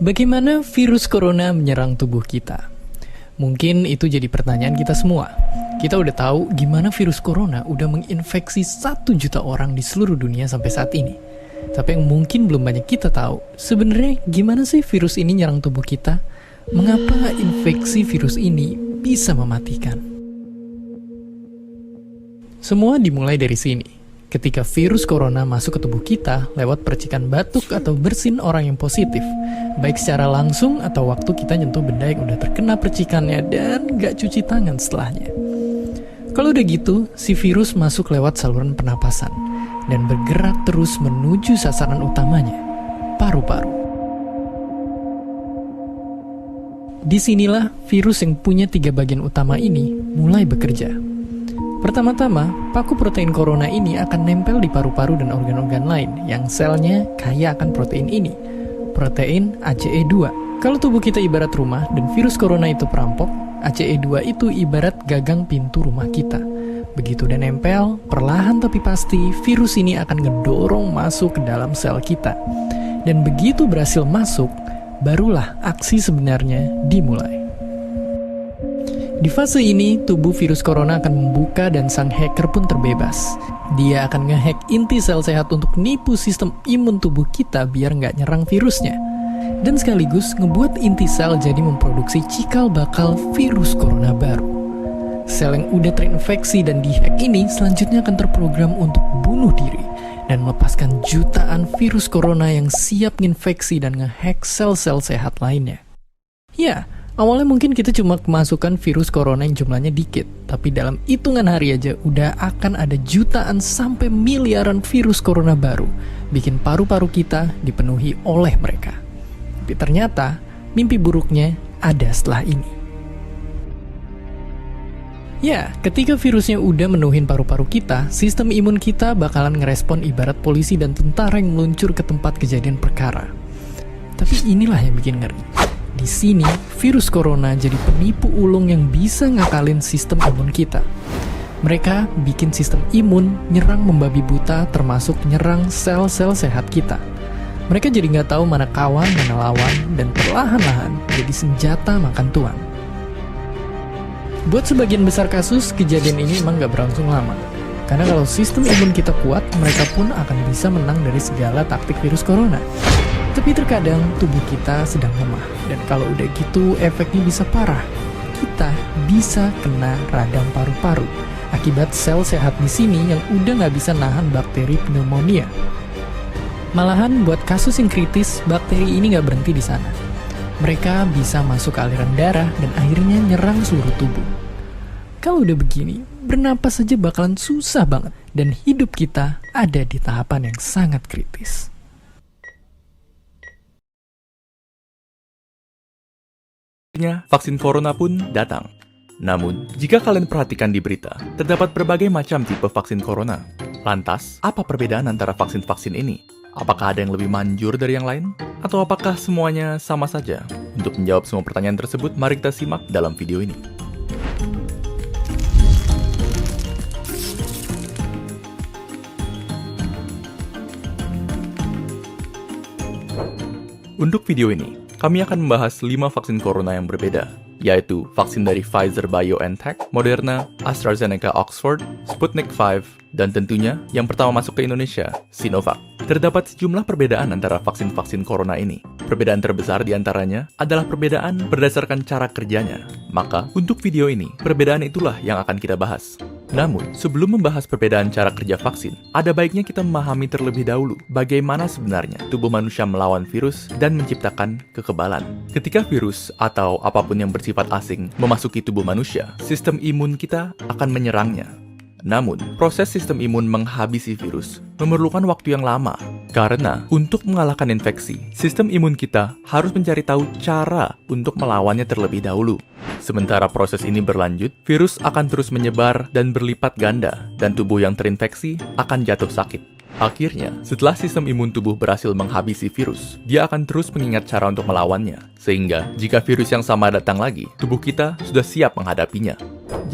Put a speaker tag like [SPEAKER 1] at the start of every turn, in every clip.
[SPEAKER 1] Bagaimana virus corona menyerang tubuh kita? Mungkin itu jadi pertanyaan kita semua. Kita udah tahu gimana virus corona udah menginfeksi 1 juta orang di seluruh dunia sampai saat ini. Tapi yang mungkin belum banyak kita tahu, sebenarnya gimana sih virus ini nyerang tubuh kita? Mengapa infeksi virus ini bisa mematikan? Semua dimulai dari sini. Ketika virus corona masuk ke tubuh kita lewat percikan batuk atau bersin orang yang positif, baik secara langsung atau waktu kita nyentuh benda yang udah terkena percikannya dan gak cuci tangan setelahnya. Kalau udah gitu, si virus masuk lewat saluran pernapasan dan bergerak terus menuju sasaran utamanya, paru-paru. Disinilah virus yang punya 3 bagian utama ini mulai bekerja. Pertama-tama, paku protein corona ini akan nempel di paru-paru dan organ-organ lain yang selnya kaya akan protein ini, protein ACE2. Kalau tubuh kita ibarat rumah dan virus corona itu perampok, ACE2 itu ibarat gagang pintu rumah kita. Begitu udah nempel, perlahan tapi pasti virus ini akan ngedorong masuk ke dalam sel kita. Dan begitu berhasil masuk, barulah aksi sebenarnya dimulai. Di fase ini, tubuh virus corona akan membuka dan sang hacker pun terbebas. Dia akan ngehack inti sel sehat untuk nipu sistem imun tubuh kita biar nggak nyerang virusnya. Dan sekaligus ngebuat inti sel jadi memproduksi cikal bakal virus corona baru. Sel yang udah terinfeksi dan dihack ini selanjutnya akan terprogram untuk bunuh diri dan melepaskan jutaan virus corona yang siap nginfeksi dan ngehack sel-sel sehat lainnya. Ya, awalnya mungkin kita cuma kemasukan virus corona yang jumlahnya dikit, tapi dalam hitungan hari aja udah akan ada jutaan sampai miliaran virus corona baru, bikin paru-paru kita dipenuhi oleh mereka. Tapi ternyata, mimpi buruknya ada setelah ini. Ya, ketika virusnya udah menuhin paru-paru kita, sistem imun kita bakalan ngerespon ibarat polisi dan tentara yang meluncur ke tempat kejadian perkara. Tapi inilah yang bikin ngeri. Di sini, virus corona jadi penipu ulung yang bisa ngakalin sistem imun kita. Mereka bikin sistem imun nyerang membabi buta termasuk nyerang sel-sel sehat kita. Mereka jadi nggak tahu mana kawan, mana lawan, dan perlahan-lahan jadi senjata makan tuan. Buat sebagian besar kasus, kejadian ini emang nggak berlangsung lama. Karena kalau sistem imun kita kuat, mereka pun akan bisa menang dari segala taktik virus corona. Tapi terkadang tubuh kita sedang lemah, dan kalau udah gitu efeknya bisa parah. Kita bisa kena radang paru-paru akibat sel sehat di sini yang udah nggak bisa nahan bakteri pneumonia. Malahan buat kasus yang kritis, bakteri ini nggak berhenti di sana. Mereka bisa masuk ke aliran darah dan akhirnya nyerang seluruh tubuh. Kalau udah begini, bernapas saja bakalan susah banget, dan hidup kita ada di tahapan yang sangat kritis.
[SPEAKER 2] Vaksin corona pun datang. Namun, jika kalian perhatikan di berita, terdapat berbagai macam tipe vaksin corona. Lantas, apa perbedaan antara vaksin-vaksin ini? Apakah ada yang lebih manjur dari yang lain? Atau apakah semuanya sama saja? Untuk menjawab semua pertanyaan tersebut, mari kita simak dalam video ini. Untuk video ini, kami akan membahas 5 vaksin corona yang berbeda, yaitu vaksin dari Pfizer-BioNTech, Moderna, AstraZeneca Oxford, Sputnik V, dan tentunya yang pertama masuk ke Indonesia, Sinovac. Terdapat sejumlah perbedaan antara vaksin-vaksin corona ini. Perbedaan terbesar di antaranya adalah perbedaan berdasarkan cara kerjanya. Maka, untuk video ini, perbedaan itulah yang akan kita bahas. Namun, sebelum membahas perbedaan cara kerja vaksin, ada baiknya kita memahami terlebih dahulu bagaimana sebenarnya tubuh manusia melawan virus dan menciptakan kekebalan. Ketika virus atau apapun yang bersifat asing memasuki tubuh manusia, sistem imun kita akan menyerangnya. Namun, proses sistem imun menghabisi virus memerlukan waktu yang lama. Karena, untuk mengalahkan infeksi, sistem imun kita harus mencari tahu cara untuk melawannya terlebih dahulu. Sementara proses ini berlanjut, virus akan terus menyebar dan berlipat ganda, dan tubuh yang terinfeksi akan jatuh sakit. Akhirnya, setelah sistem imun tubuh berhasil menghabisi virus, dia akan terus mengingat cara untuk melawannya. Sehingga, jika virus yang sama datang lagi, tubuh kita sudah siap menghadapinya.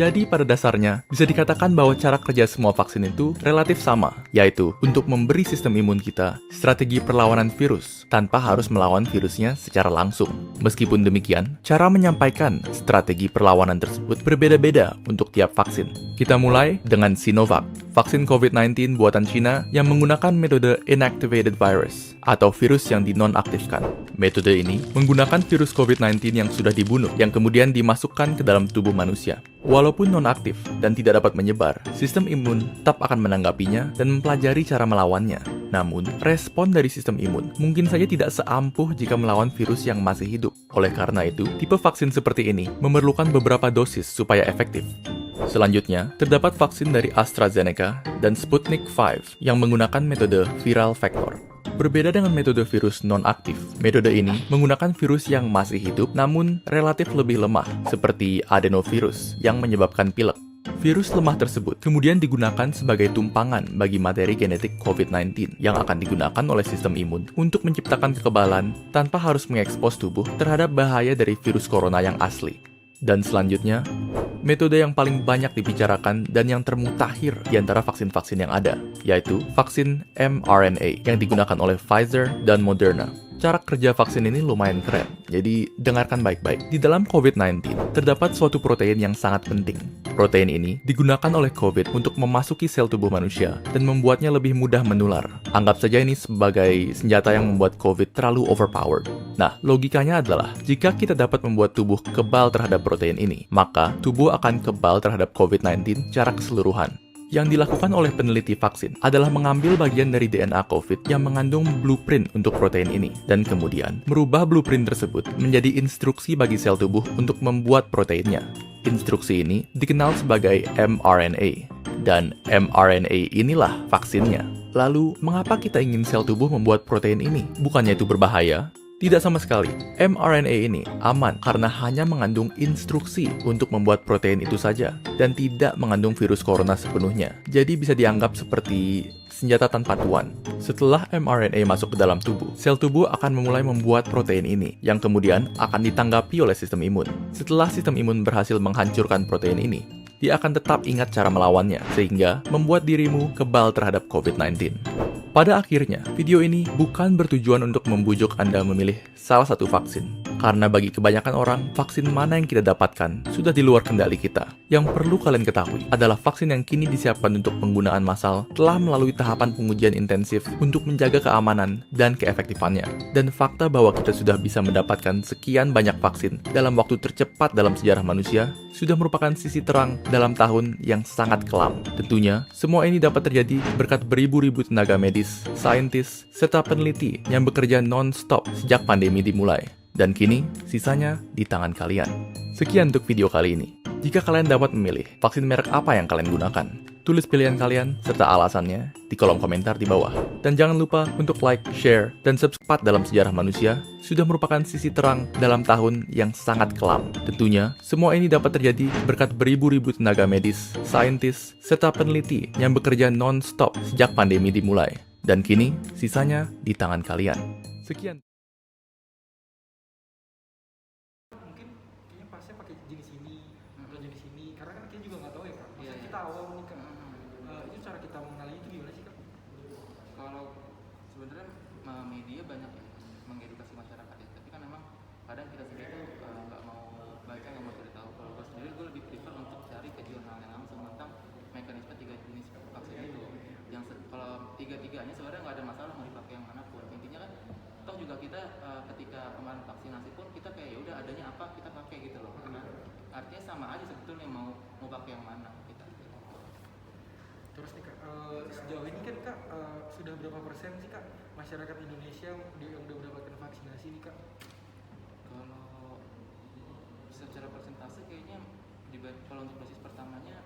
[SPEAKER 2] Jadi pada dasarnya, bisa dikatakan bahwa cara kerja semua vaksin itu relatif sama, yaitu untuk memberi sistem imun kita strategi perlawanan virus tanpa harus melawan virusnya secara langsung. Meskipun demikian, cara menyampaikan strategi perlawanan tersebut berbeda-beda untuk tiap vaksin. Kita mulai dengan Sinovac, vaksin COVID-19 buatan Cina yang menggunakan metode inactivated virus atau virus yang dinonaktifkan. Metode ini menggunakan virus COVID-19 yang sudah dibunuh yang kemudian dimasukkan ke dalam tubuh manusia. Walaupun nonaktif dan tidak dapat menyebar, sistem imun tetap akan menanggapinya dan mempelajari cara melawannya. Namun, respon dari sistem imun mungkin saja tidak seampuh jika melawan virus yang masih hidup. Oleh karena itu, tipe vaksin seperti ini memerlukan beberapa dosis supaya efektif. Selanjutnya, terdapat vaksin dari AstraZeneca dan Sputnik V yang menggunakan metode viral vector. Berbeda dengan metode virus non-aktif, metode ini menggunakan virus yang masih hidup namun relatif lebih lemah, seperti adenovirus yang menyebabkan pilek. Virus lemah tersebut kemudian digunakan sebagai tumpangan bagi materi genetik COVID-19 yang akan digunakan oleh sistem imun untuk menciptakan kekebalan tanpa harus mengekspos tubuh terhadap bahaya dari virus corona yang asli. Dan selanjutnya, metode yang paling banyak dibicarakan dan yang termutakhir di antara vaksin-vaksin yang ada, yaitu vaksin mRNA yang digunakan oleh Pfizer dan Moderna. Cara kerja vaksin ini lumayan keren, jadi dengarkan baik-baik. Di dalam COVID-19, terdapat suatu protein yang sangat penting. Protein ini digunakan oleh COVID untuk memasuki sel tubuh manusia dan membuatnya lebih mudah menular. Anggap saja ini sebagai senjata yang membuat COVID terlalu overpowered. Nah, logikanya adalah, jika kita dapat membuat tubuh kebal terhadap protein ini, maka tubuh akan kebal terhadap COVID-19 secara keseluruhan. Yang dilakukan oleh peneliti vaksin adalah mengambil bagian dari DNA COVID yang mengandung blueprint untuk protein ini, dan kemudian merubah blueprint tersebut menjadi instruksi bagi sel tubuh untuk membuat proteinnya. Instruksi ini dikenal sebagai mRNA, dan mRNA inilah vaksinnya. Lalu, mengapa kita ingin sel tubuh membuat protein ini? Bukannya itu berbahaya? Tidak sama sekali. mRNA ini aman karena hanya mengandung instruksi untuk membuat protein itu saja dan tidak mengandung virus corona sepenuhnya. Jadi bisa dianggap seperti senjata tanpa tuan. Setelah mRNA masuk ke dalam tubuh, sel tubuh akan memulai membuat protein ini yang kemudian akan ditanggapi oleh sistem imun. Setelah sistem imun berhasil menghancurkan protein ini, dia akan tetap ingat cara melawannya, sehingga membuat dirimu kebal terhadap COVID-19. Pada akhirnya, video ini bukan bertujuan untuk membujuk Anda memilih salah satu vaksin. Karena bagi kebanyakan orang, vaksin mana yang kita dapatkan sudah di luar kendali kita. Yang perlu kalian ketahui adalah vaksin yang kini disiapkan untuk penggunaan massal telah melalui tahapan pengujian intensif untuk menjaga keamanan dan keefektifannya. Dan fakta bahwa kita sudah bisa mendapatkan sekian banyak vaksin dalam waktu tercepat dalam sejarah manusia sudah merupakan sisi terang dalam tahun yang sangat kelam. Tentunya, semua ini dapat terjadi berkat beribu-ribu tenaga medis, saintis, serta peneliti yang bekerja non-stop sejak pandemi dimulai. Dan kini, sisanya di tangan kalian. Sekian untuk video kali ini. Jika kalian dapat memilih vaksin merek apa yang kalian gunakan, tulis pilihan kalian serta alasannya di kolom komentar di bawah. Dan jangan lupa untuk like, share, dan subscribe dalam sejarah manusia sudah merupakan sisi terang dalam tahun yang sangat kelam. Tentunya, semua ini dapat terjadi berkat beribu-ribu tenaga medis, saintis, serta peneliti yang bekerja non-stop sejak pandemi dimulai. Dan kini, sisanya di tangan kalian. Sekian.
[SPEAKER 1] Pasnya pakai jenis ini atau jenis ini, karena kan kita juga nggak tahu ya Kak. Maksudnya kita awam nih Kak. Itu cara kita mengenali itu gimana sih Kak?
[SPEAKER 3] Kalau sebenarnya media banyak ya mengedukasi masyarakat ya, tapi kan memang kadang kita sendiri tuh nggak mau baca, nggak mau cari tahu. Kalau gue sendiri, gue lebih prefer untuk cari ke jurnalnya langsung tentang mekanisme 3 jenis vaksin itu. Kalau tiga-tiganya sebenarnya nggak ada masalah mau dipakai yang mana pun. Intinya kan toh juga kita ketika kemarin vaksinasi pun kita kayak ya udah adanya apa kita pakai gitu loh, karena artinya sama aja sebetulnya mau pakai yang mana kita.
[SPEAKER 1] Terus nih Kak, sejauh ini kan Kak, sudah berapa persen sih Kak masyarakat Indonesia yang udah mendapatkan vaksinasi nih Kak?
[SPEAKER 3] Kalau secara persentase kayaknya kalau untuk dosis pertamanya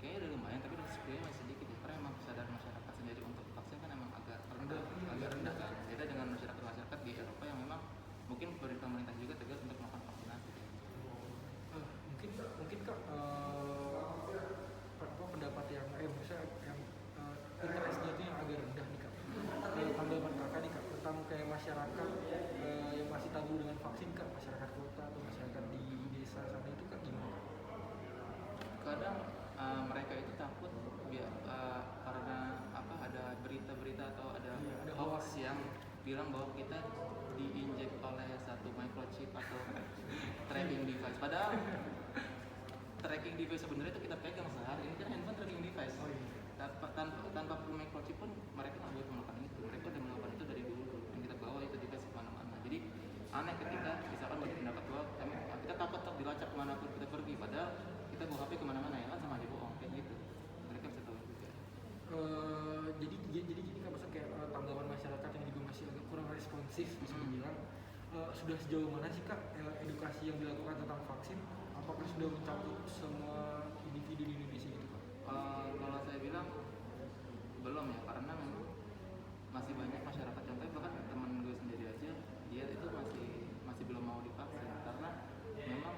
[SPEAKER 3] kayaknya udah lumayan, tapi dosis keduanya masih sedikit ya, karena emang kesadaran masyarakat sendiri untuk vaksin kan emang agak rendah kan. Beda dengan masyarakat di Eropa yang memang mungkin dari pemerintah juga tegas untuk melakukan vaksinasi.
[SPEAKER 1] Mungkin Kak, apa pendapat yang misalnya yang interestnya itu yang agak rendah nih Kak. Tanggapan Kakak nih Kak tentang kayak masyarakat yang masih tabu dengan vaksin Kak, masyarakat kota atau masyarakat di desa sana itu Kak gimana?
[SPEAKER 3] bilang bahwa kita diinjek oleh satu microchip atau tracking device. Padahal tracking device sebenarnya itu kita pegang sehari. Ini kan handphone tracking device. Tanpa perlu microchip pun mereka nggak buat melakukan itu. Mereka udah melakukan itu dari dulu. Dan kita bawa itu device kemana-mana. Jadi aneh ketika misalkan berpendapat bahwa kita takut dilacak kemanapun kita pergi. Padahal kita bawa HP kemana-mana ya kan sama aja bohong kayak gitu. Mereka bisa tahu juga.
[SPEAKER 4] Jadi gini kan maksudnya kayak tanggapan masyarakat yang juga masih agak kurang responsif bisa dibilang. Sudah sejauh mana sih Kak edukasi yang dilakukan tentang vaksin? Apakah sudah mencakup semua individu di Indonesia gitu Kak?
[SPEAKER 3] Kalau saya bilang belum ya, karena memang masih banyak masyarakat, contohnya bahkan teman gue sendiri aja dia itu masih belum mau divaksin karena memang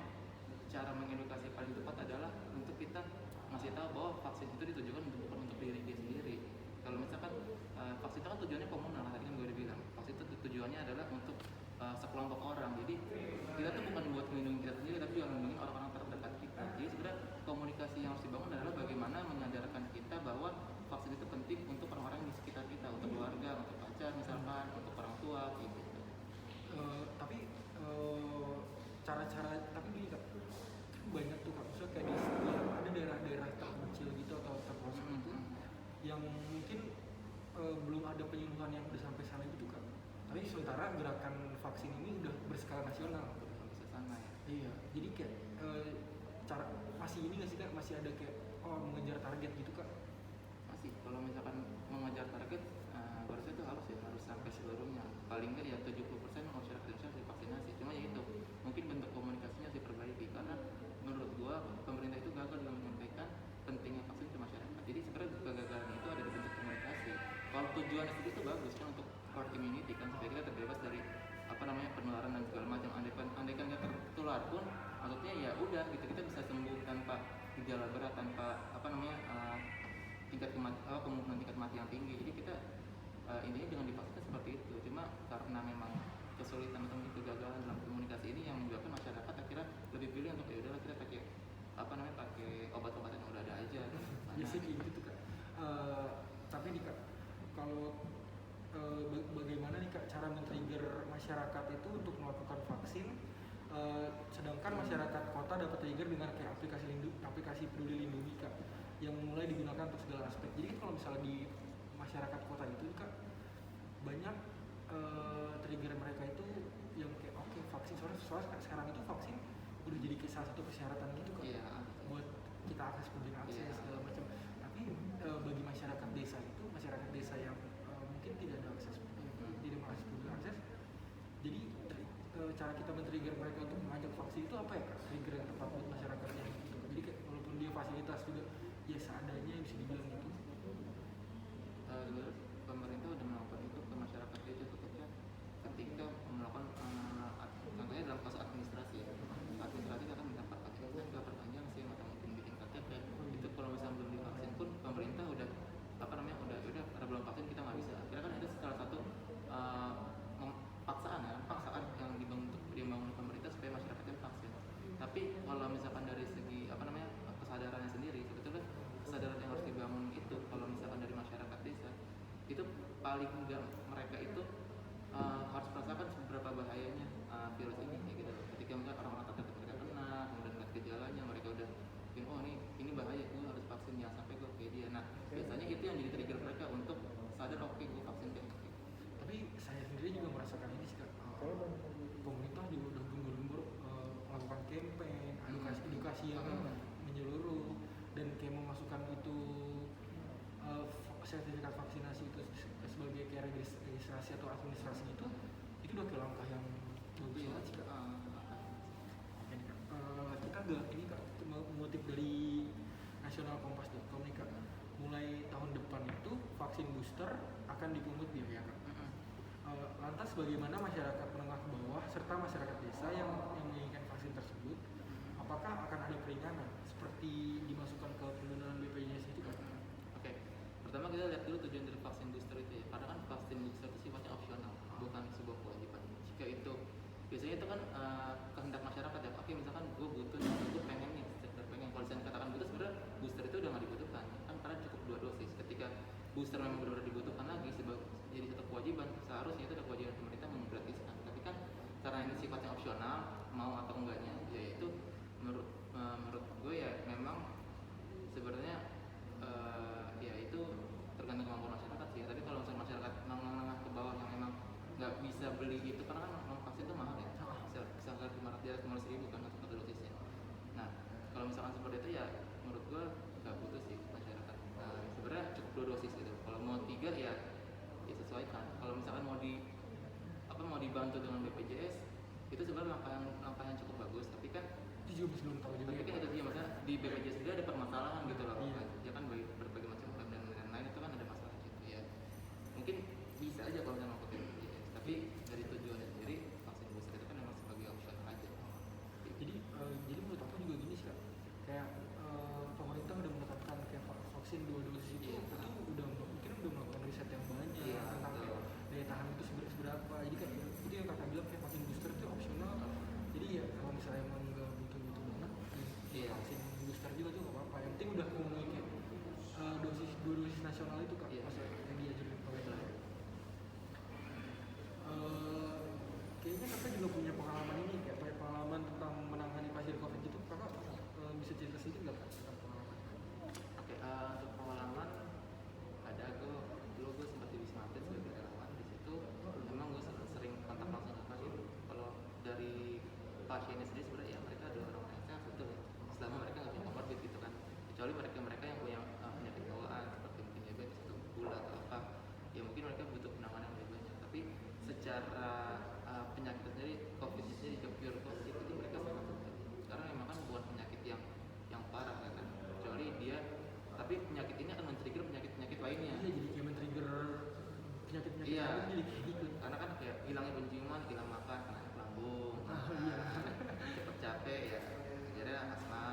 [SPEAKER 3] cara mengedukasi paling tepat adalah untuk kita ngasih tahu bahwa vaksin itu ditujukan bukan untuk diri dia sendiri. Kalau misalkan vaksin itu kan tujuannya komunal, tadi kan gue udah bilang vaksin itu tujuannya adalah untuk sekelompok orang. Jadi kita tuh bukan buat melindungi kita sendiri, tapi juga melindungi orang-orang terdekat kita. Jadi sebenarnya komunikasi yang harus dibangun adalah bagaimana menyadarkan kita bahwa vaksin itu penting untuk orang-orang di sekitar kita, untuk keluarga, untuk pacar misalkan, untuk orang tua, gitu.
[SPEAKER 4] Tapi cara-cara tapi gini Kak, banyak tuh Kak, maksudnya kayak ada daerah-daerah terpencil gitu atau terpelosok itu yang mungkin belum ada penyuluhan yang udah sampai sana gitu Kak. Tapi sementara gerakan vaksin ini udah berskala nasional
[SPEAKER 3] Bisa sana ya.
[SPEAKER 4] Iya, jadi kayak cara masih ini nggak sih Kak, masih ada kayak mengejar target gitu Kak?
[SPEAKER 3] Masih, kalau misalkan mengejar target harusnya itu harus sampai seluruhnya. Paling nggak ya 70% masyarakat Indonesia harus divaksinasi. Cuma ya itu, mungkin bentuk komunikasinya harus diperbaiki karena menurut gua pemerintah itu gagal dalam menyampaikan pentingnya vaksin ke masyarakat. Jadi sebenarnya kegagalan itu ada di bentuk komunikasi. Kalau tujuannya sendiri itu bagus kan untuk herd immunity kan supaya kita terbebas dari penularan dan segala macam. Andaikan nggak tertular pun, maksudnya ya udah gitu kita bisa sembuh tanpa gejala berat, tanpa kemungkinan tingkat mati yang tinggi. Jadi kita intinya dengan divaksin seperti itu. Cuma karena memang kesulitan atau kegagalan dalam komunikasi ini yang menyebabkan masyarakat akhirnya lebih pilih untuk ya udahlah kita pakai pakai obat-obatan yang udah ada aja.
[SPEAKER 4] Biasanya kayak gitu Kak. Tapi nih Kak, kalau bagaimana nih Kak cara men-trigger masyarakat itu untuk melakukan vaksin, sedangkan masyarakat kota dapat trigger dengan kayak aplikasi Peduli Lindungi Kak yang mulai digunakan untuk segala aspek. Jadi kalau misalnya di masyarakat kota itu Kak banyak trigger mereka itu yang kayak vaksin, soalnya sekarang itu vaksin udah jadi kayak salah satu persyaratan gitu Kak.
[SPEAKER 3] Iya.
[SPEAKER 4] Buat kita akses publik akses segala macam. Tapi bagi masyarakat desa yang mungkin tidak ada akses tidak mengakses publik akses, jadi cara kita men-trigger mereka untuk mengajak vaksin itu apa ya Kak? Trigger yang tepat buat masyarakatnya gitu. Jadi kayak walaupun dia fasilitas juga ya seadanya bisa dibilang gitu.
[SPEAKER 3] Pemerintah udah melakukan itu ke masyarakat desa ketika melakukan contohnya dalam kasus administrasi kita akan minta nggak perpanjang sih atau mungkin bikin KTP itu kalau misalnya belum divaksin pun pemerintah udah karena belum vaksin kita nggak bisa. Akhirnya kan ada salah satu paksaan yang dibangun pemerintah supaya masyarakatnya vaksin. Tapi kalau misalkan dari segi kesadarannya sendiri, sebetulnya kesadaran yang harus dibangun itu kalau misalkan dari masyarakat desa itu paling enggak mereka itu harus merasakan seberapa bahayanya virus ini kayak gitu. Ketika misalnya orang-orang terdekat mereka kena, kemudian melihat gejalanya, mereka udah ini bahaya, gue harus vaksin, jangan sampai gue kayak dia. Nah biasanya itu yang jadi trigger mereka untuk sadar gue vaksin kayak gitu.
[SPEAKER 4] Tapi saya sendiri juga merasakan ini sih Kak. Pemerintah juga udah gembur-gembur melakukan campaign, edukasi yang menyeluruh dan kayak memasukkan itu sertifikat vaksinasi itu sebagai kayak registrasi atau administrasi itu udah kayak langkah yang bagus banget sih Kak. Kita ini Kak mengutip dari nasionalkompas.com nih Kak, mulai tahun depan itu vaksin booster akan dipungut biaya Kak. Lantas bagaimana masyarakat menengah ke bawah serta masyarakat desa yang menginginkan vaksin tersebut, apakah akan ada keringanan seperti dimasukkan ke pendanaan BPJS itu Kak?
[SPEAKER 3] Oke. Pertama kita lihat dulu tujuan dari vaksin booster itu ya, karena kan vaksin booster itu sifatnya opsional, bukan sebuah kewajiban. Jika itu biasanya itu kan kehendak masyarakat ya, oke misalkan gue butuh, gue pengen nih, kalau saya katakan butuh, sebenarnya booster itu udah nggak dibutuhkan kan karena cukup 2 dosis. Ketika booster memang benar-benar dibutuhkan lagi jadi satu kewajiban, seharusnya itu ada kewajiban beli itu karena kan memang vaksin itu mahal ya, bisa angka 500 kan untuk satu dosisnya. Nah kalau misalkan seperti itu ya menurut gue nggak butuh sih masyarakat. Sebenarnya cukup 2 dosis gitu. Kalau mau 3 ya sesuaikan. Kalau misalkan mau dibantu dengan BPJS itu sebenarnya langkah yang cukup bagus, tapi kan
[SPEAKER 4] Itu juga belum tahu juga.
[SPEAKER 3] tapi kan itu dia maksudnya di BPJS sendiri ada permasalahan gitu loh.
[SPEAKER 4] Iya.
[SPEAKER 3] Ya kan berbagai macam klaim dan lain-lain itu kan ada masalah gitu ya. Mungkin bisa aja kalau misalnya mau pakai BPJS, tapi dari tujuannya sendiri vaksin booster itu kan memang sebagai opsional aja.
[SPEAKER 4] Jadi menurut aku juga gini sih Kak. Kayak pemerintah udah menetapkan kayak vaksin 2 dosis itu,
[SPEAKER 3] Iya.
[SPEAKER 4] itu mungkin udah melakukan riset yang banyak
[SPEAKER 3] Iya,
[SPEAKER 4] tentang kayak
[SPEAKER 3] betul.
[SPEAKER 4] daya tahan itu seberapa. Jadi kayak itu yang kakak bilang kayak vaksin booster itu opsional. Jadi ya kalau misalnya emang nggak butuh banget,
[SPEAKER 3] Iya.
[SPEAKER 4] vaksin booster juga tuh nggak apa-apa. Yang penting udah memenuhi kayak 2 dosis nasional itu Kak,
[SPEAKER 3] Iya.
[SPEAKER 4] maksudnya yang diajukan pemerintah. Kayaknya kakak juga punya pengalaman ini, kayak pengalaman tentang menangani pasien COVID gitu. Kakak bisa cerita sedikit nggak Kak tentang pengalaman?
[SPEAKER 3] Oke, untuk pengalaman ada dulu gue sempat di Wisma Atlet sebagai relawan. Di situ memang gue sering kontak langsung sama pasien. Kalau dari pasiennya sendiri sebenarnya ya mereka adalah orang yang sehat betul ya, selama mereka nggak punya comorbid gitu kan, kecuali mereka yang punya penyakit bawaan seperti mungkin diabetes atau gula atau apa, ya mungkin mereka butuh penanganan yang lebih banyak. Tapi secara penyakit sendiri, COVID sendiri ke pure COVID itu mereka sangat betul, karena memang kan bukan penyakit yang parah ya kan, kecuali dia, tapi penyakit ini akan men-trigger penyakit lainnya.
[SPEAKER 4] Iya, jadi kayak men-trigger penyakit-penyakit
[SPEAKER 3] Iya.
[SPEAKER 4] lain, jadi kayak ikut.
[SPEAKER 3] Karena kan kayak hilangnya penciuman, hilang makan, kena lambung,
[SPEAKER 4] Iya.
[SPEAKER 3] cepet capek ya, akhirnya asma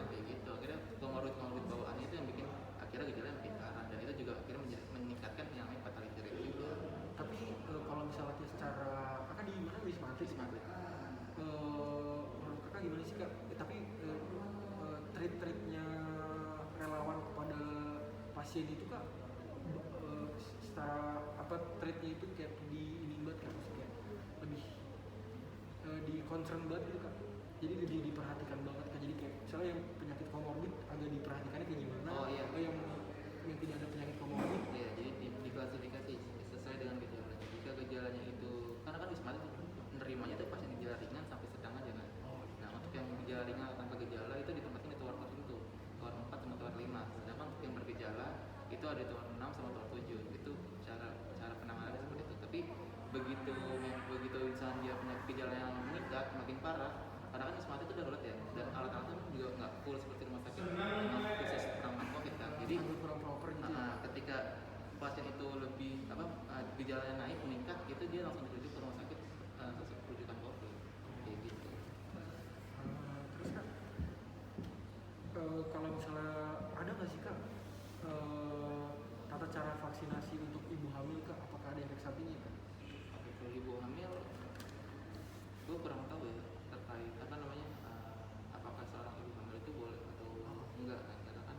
[SPEAKER 3] kayak gitu. Akhirnya komorbid bawaannya itu yang bikin akhirnya gejalanya makin parah, dan itu juga akhirnya meningkatkan yang namanya fatality rate juga.
[SPEAKER 4] Tapi kalau misalnya secara kakak di mana Wisma Atlet?
[SPEAKER 3] Wisma Atlet.
[SPEAKER 4] Menurut kakak gimana sih Kak? Tapi treatnya relawan kepada pasien itu Kak, secara apa treatnya itu kayak di ini banget kan, maksudnya lebih di concern banget gitu Kak. Jadi lebih diperhatikan banget Kak. Jadi kayak misalnya yang penyakit komorbid agak diperhatikannya kayak gimana?
[SPEAKER 3] Oh, iya.
[SPEAKER 4] Yang tidak ada penyakit komorbid.
[SPEAKER 3] Iya, jadi diklasifikasi sesuai dengan gejalanya. Jika gejalanya itu, karena kan Wisma Atlet menerimanya itu pasien gejala ringan sampai sedang aja kan. Nah, untuk yang gejala ringan tanpa gejala itu ditempatin di tower tertentu, tower 4 sama tower 5. Sedangkan untuk yang bergejala itu ada di tower 6 sama tower 7. Itu cara penanganannya seperti itu. Tapi begitu misalnya dia punya gejala yang meningkat makin parah, karena kan Wisma Atlet itu darurat ya, dan alat-alatnya juga nggak full seperti rumah sakit yang khusus penanganan COVID kan. Jadi
[SPEAKER 4] Agak kurang proper gitu.
[SPEAKER 3] ketika pasien itu lebih gejalanya naik meningkat, itu dia langsung dirujuk ke rumah sakit khusus rujukan COVID kayak gitu.
[SPEAKER 4] Terus Kak, kalau misalnya ada nggak sih Kak tata cara vaksinasi untuk ibu hamil Kak? Apakah ada efek sampingnya Kak?
[SPEAKER 3] Oke, kalau ibu hamil, gue kurang tahu ya terkait apa namanya, apakah seorang ibu hamil itu boleh atau enggak kan? Karena kan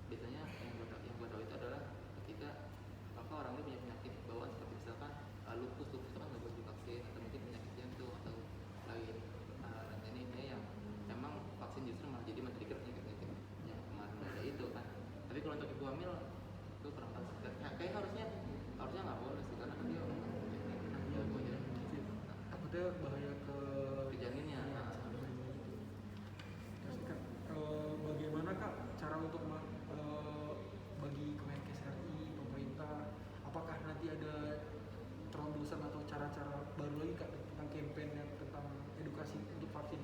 [SPEAKER 3] biasanya yang gue tahu itu adalah ketika orang ini punya penyakit bawaan seperti misalkan lupus itu kan nggak boleh divaksin, atau mungkin penyakit jantung atau lain. Dan ini yang memang vaksin justru malah jadi men-trigger penyakit yang kemarin ada itu kan. Tapi kalau untuk ibu hamil, gue kurang tahu. Kayak harusnya nggak boleh sih, karena kan dia
[SPEAKER 4] Takutnya bahaya ke
[SPEAKER 3] janinnya.
[SPEAKER 4] Terus Kak, bagaimana Kak cara untuk bagi Kemenkes RI, pemerintah, apakah nanti ada terobosan atau cara-cara baru lagi Kak tentang campaign yang tentang edukasi untuk vaksin?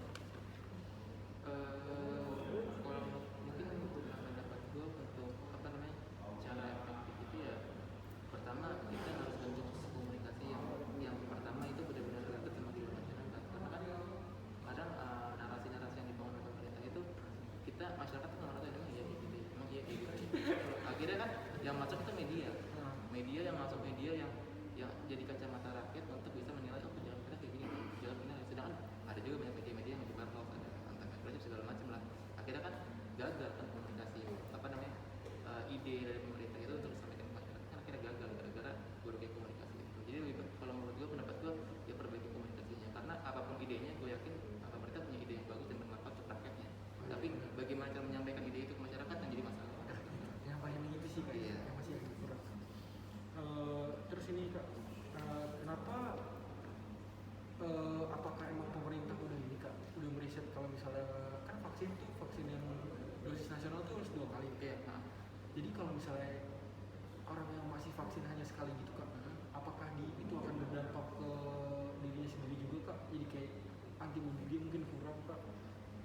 [SPEAKER 3] Kalau mungkin pendapat gue untuk apa namanya cara efektif itu ya, pertama kita harus bentuk komunikasi yang pertama itu benar-benar dekat sama di masyarakat, karena kan kadang narasi-narasi yang dibangun oleh pemerintah itu masyarakat tuh nggak ngerti emang iya gitu. Akhirnya kan yang masuk itu media yang jadi kacamata rakyat untuk bisa menilai jalan kita kayak gini, jalan benar. Sedangkan ada juga banyak media yang menyebar hoax, ada anti-prinsip segala macam lah. Akhirnya kan gagal kan komunikasi ide dari pemerintah itu untuk disampaikan ke masyarakat, kan akhirnya gagal gara-gara buruknya komunikasi itu. Jadi kalau menurut gue, pendapat gue ya perbaiki komunikasinya, karena apapun idenya gue yakin pemerintah punya ide yang bagus dan bermanfaat untuk rakyatnya. Tapi bagaimana cara menyampaikan ide itu ke masyarakat yang jadi masalah.
[SPEAKER 4] Yang paling itu sih Kak,
[SPEAKER 3] Iya.
[SPEAKER 4] yang masih agak kurang. Terus ini Kak, kenapa kali.
[SPEAKER 3] Iya,
[SPEAKER 4] Jadi kalau misalnya orang yang masih vaksin hanya sekali gitu kak, apakah itu akan berdampak ke dirinya sendiri juga kak? Jadi kayak antibodi dia mungkin kurang kak?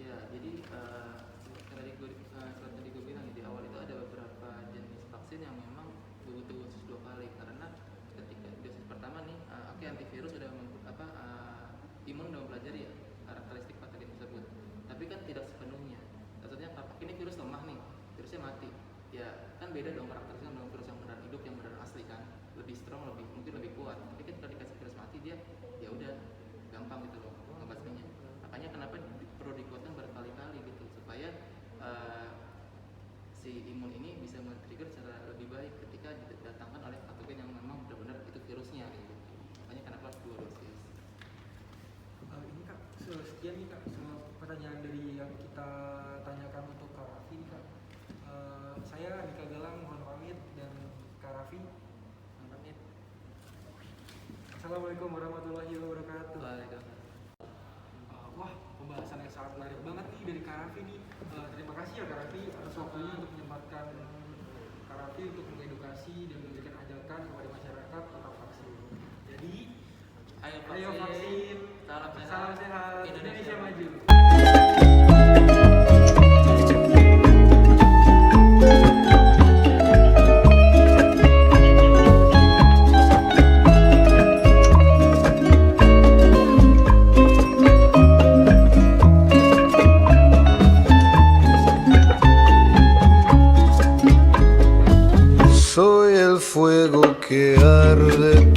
[SPEAKER 3] ya jadi seperti tadi gue bilang di awal itu ada beberapa jenis vaksin yang memang butuh khusus 2 kali karena ketika dosis pertama nih oke, antivirus sudah imun udah mempelajari ya karakteristik patogen tersebut, tapi kan tidak sepenuhnya. Maksudnya ini virus lemah nih, virusnya mati, ya kan beda dong karakteristiknya dengan virus yang benar hidup, yang benar asli kan, lebih strong, mungkin lebih kuat. Tapi kan kalau dikasih virus mati dia ya udah gampang gitu loh ngebasminya. Makanya kenapa perlu dikuatkan berkali-kali gitu supaya si imun ini bisa men-trigger secara lebih baik ketika didatangkan oleh patogen yang memang benar-benar itu virusnya gitu. Makanya kenapa harus 2 dosis.
[SPEAKER 4] Ini kak, sekian nih kak semua pertanyaan dari yang kita tanyakan untuk Kak Raffi nih kak. Saya Andika Galang mohon pamit dan Kak Raffi mohon pamit. Assalamualaikum warahmatullahi wabarakatuh.
[SPEAKER 3] Waalaikumsalam.
[SPEAKER 4] Wah, pembahasan yang sangat menarik banget nih dari Kak Raffi nih. Terima kasih ya Kak Raffi atas waktunya untuk menyempatkan Kak Raffi untuk mengedukasi dan memberikan ajakan kepada masyarakat tentang vaksin. Jadi, ayo vaksin. Salam sehat. Indonesia maju.
[SPEAKER 5] Soy el fuego que arde